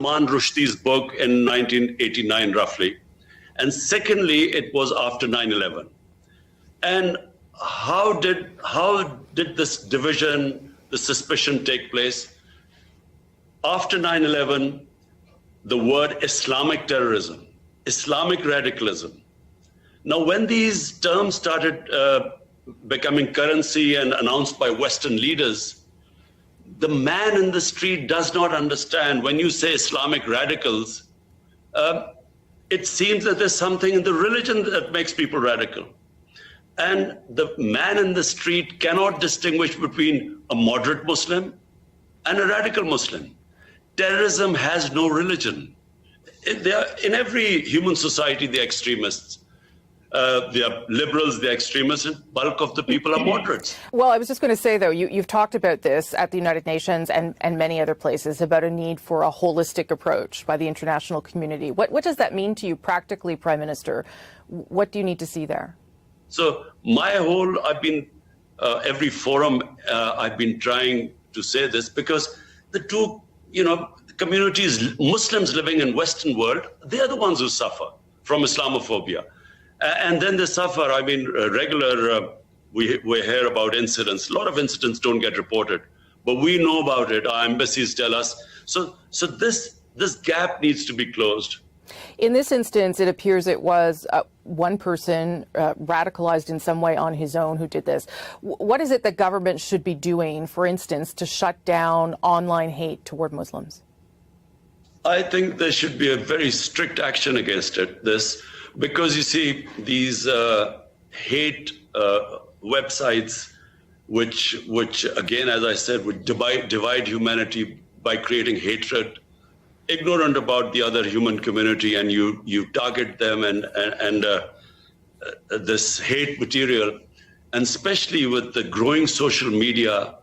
Salman Rushdie's book in 1989, roughly. And secondly, it was after 9/11. And how did this division, the suspicion take place? After 9/11, the word Islamic terrorism, Islamic radicalism. Now, when these terms started becoming currency and announced by Western leaders, the man in the street does not understand. When you say Islamic radicals, it seems that there's something in the religion that makes people radical. And the man in the street cannot distinguish between a moderate Muslim and a radical Muslim. Terrorism has no religion. In every human society, they're extremists. They are liberals, they're extremists, and bulk of the people are moderates. Well, I was just going to say, though, you've talked about this at the United Nations and many other places about a need for a holistic approach by the international community. What does that mean to you practically, Prime Minister? What do you need to see there? So every forum, I've been trying to say this because the two, communities, Muslims living in Western world, they're the ones who suffer from Islamophobia. And then they suffer. We hear about incidents. A lot of incidents don't get reported, but we know about it. Our embassies tell us. So this gap needs to be closed. In this instance, it appears it was one person radicalized in some way on his own who did this. What is it that government should be doing, for instance, to shut down online hate toward Muslims? I think there should be a very strict action against this. Because you see, these hate websites, which again, as I said, would divide humanity by creating hatred, ignorant about the other human community, and you target them and this hate material, and especially with the growing social media,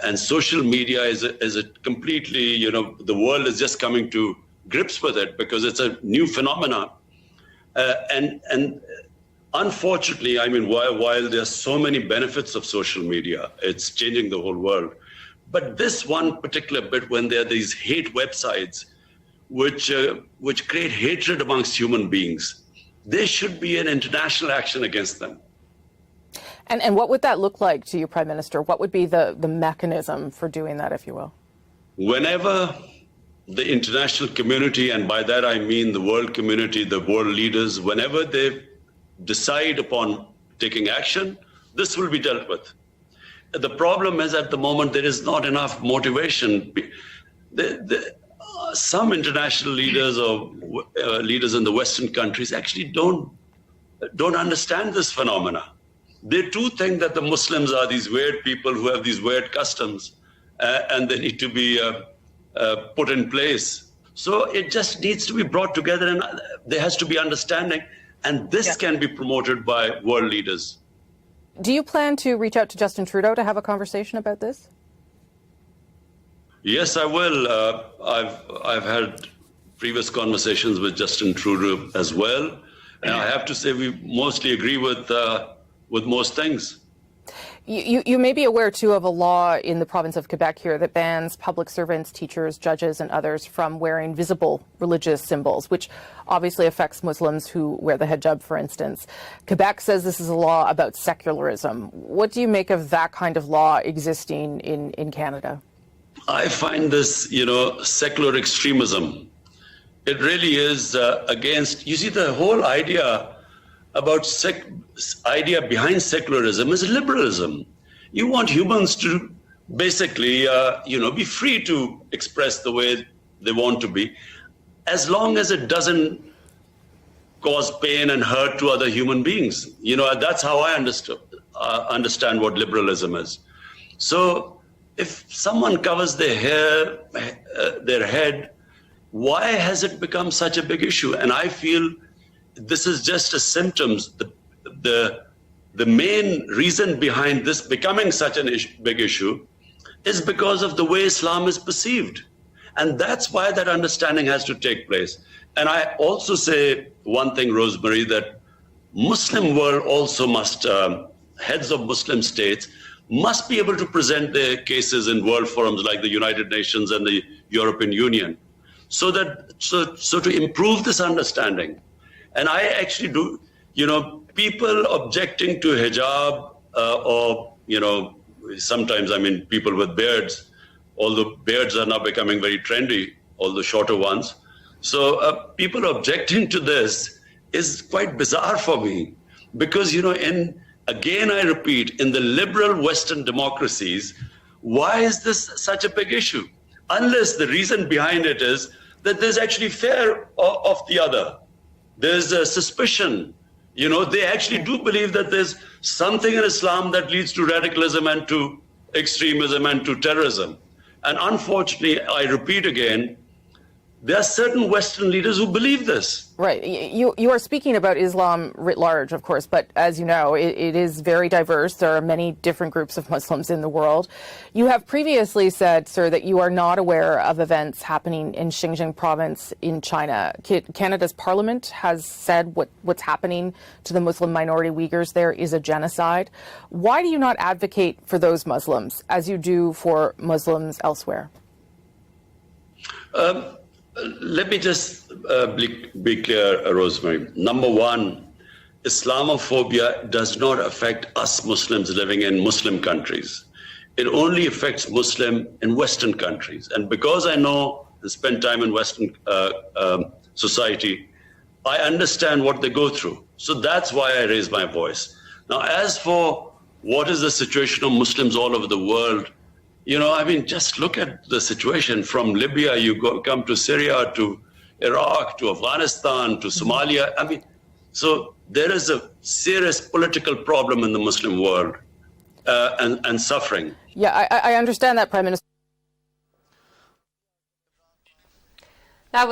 and social media is a completely, the world is just coming to grips with it because it's a new phenomenon. And unfortunately, while there's so many benefits of social media, it's changing the whole world. But this one particular bit, when there are these hate websites, which create hatred amongst human beings, there should be an international action against them. And what would that look like to you, Prime Minister? What would be the mechanism for doing that, if you will? Whenever the international community, and by that I mean the world community, the world leaders, whenever they decide upon taking action, this will be dealt with. The problem is at the moment there is not enough motivation. Some international leaders or leaders in the Western countries actually don't understand this phenomena. They too think that the Muslims are these weird people who have these weird customs and they need to be put in place. So it just needs to be brought together, and there has to be understanding, and this can be promoted by world leaders. Do you plan to reach out to Justin Trudeau to have a conversation about this? Yes, I will. I've had previous conversations with Justin Trudeau as well, and I have to say we mostly agree with most things. You may be aware, too, of a law in the province of Quebec here that bans public servants, teachers, judges, and others from wearing visible religious symbols, which obviously affects Muslims who wear the hijab, for instance. Quebec says this is a law about secularism. What do you make of that kind of law existing in Canada? I find this, secular extremism. It really is against, you see, the whole idea behind secularism is liberalism. You want humans to basically, be free to express the way they want to be, as long as it doesn't cause pain and hurt to other human beings. That's how I understand what liberalism is. So if someone covers their hair, their head, why has it become such a big issue? And I feel this is just a symptom. The main reason behind this becoming such a big issue is because of the way Islam is perceived. And that's why that understanding has to take place. And I also say one thing, Rosemary, that Muslim world also must, heads of Muslim states must be able to present their cases in world forums like the United Nations and the European Union. so to improve this understanding. And I actually do, people objecting to hijab or, sometimes, people with beards, although beards are now becoming very trendy, although shorter ones. So people objecting to this is quite bizarre for me because, again, I repeat, in the liberal Western democracies, why is this such a big issue? Unless the reason behind it is that there's actually fear of the other. There's a suspicion. They actually do believe that there's something in Islam that leads to radicalism and to extremism and to terrorism. And unfortunately, I repeat again, there are certain Western leaders who believe this. Right. You are speaking about Islam writ large, of course, but as you know, it is very diverse. There are many different groups of Muslims in the world. You have previously said, sir, that you are not aware of events happening in Xinjiang province in China. Canada's parliament has said what's happening to the Muslim minority Uyghurs there is a genocide. Why do you not advocate for those Muslims as you do for Muslims elsewhere? Let me just be clear, Rosemary. Number one, Islamophobia does not affect us Muslims living in Muslim countries. It only affects Muslims in Western countries. And because I know and spend time in Western society, I understand what they go through. So that's why I raise my voice. Now, as for what is the situation of Muslims all over the world, just look at the situation from Libya, come to Syria, to Iraq, to Afghanistan, to Somalia. So there is a serious political problem in the Muslim world and suffering. Yeah, I understand that, Prime Minister. That was